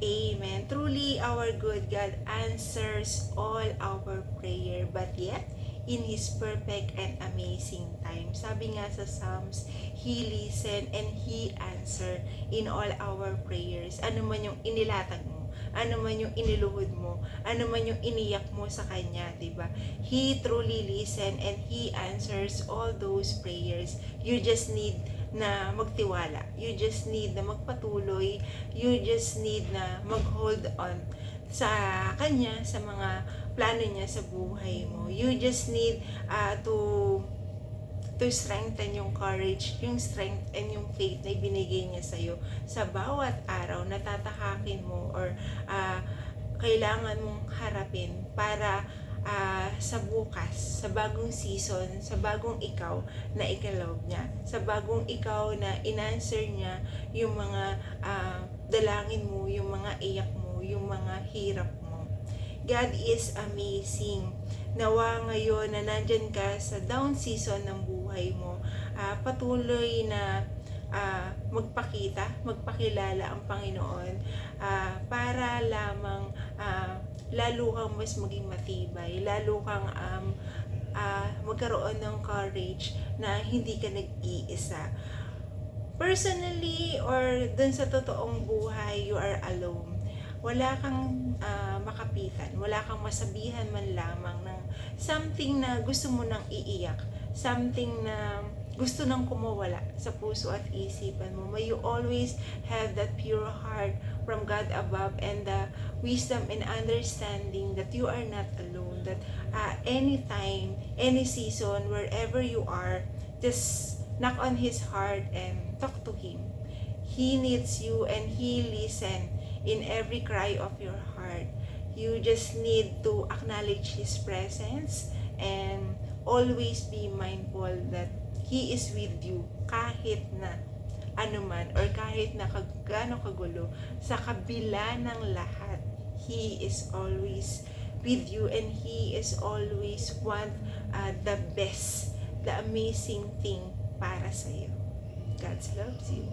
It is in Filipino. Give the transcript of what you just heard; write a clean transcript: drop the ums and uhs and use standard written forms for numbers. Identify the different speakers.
Speaker 1: Amen. Truly, our good God answers all our prayer, but yet, in His perfect and amazing time. Sabi nga sa Psalms, He listen and He answer in all our prayers. Ano man yung inilatag mo, ano man yung iniluhod mo, ano man yung iniyak mo sa Kanya, di ba? He truly listen and He answers all those prayers. You just need na magtiwala. You just need na magpatuloy. You just need na mag-hold on sa Kanya, sa mga plano niya sa buhay mo. You just need to strengthen yung courage, yung strength and yung faith na ibinigay niya sa'yo sa bawat araw na tatahakin mo or kailangan mong harapin para sa bukas, sa bagong season, sa bagong ikaw na ikalob niya, sa bagong ikaw na inanswer niya yung mga dalangin mo, yung mga iyak mo, yung mga hirap mo. God is amazing. Nawa ngayon na nandyan ka sa down season ng buhay mo, patuloy na magpakilala ang Panginoon para lamang lalo kang mas maging matibay, lalo kang magkaroon ng courage na hindi ka nag-iisa. Personally or dun sa totoong buhay, you are alone. Wala kang makapitan, wala kang masabihan man lamang ng something na gusto mo nang iiyak, something na gusto nang kumawala sa puso at isipan mo. May you always have that pure heart from God above and the wisdom and understanding that you are not alone, that anytime, any season, wherever you are, just knock on His heart and talk to Him. He needs you and He listens in every cry of your heart. You just need to acknowledge His presence and always be mindful that He is with you kahit na anuman or kahit na gaano kagulo, sa kabila ng lahat, He is always with you and He is always want the best, the amazing thing para sa iyo. God loves you.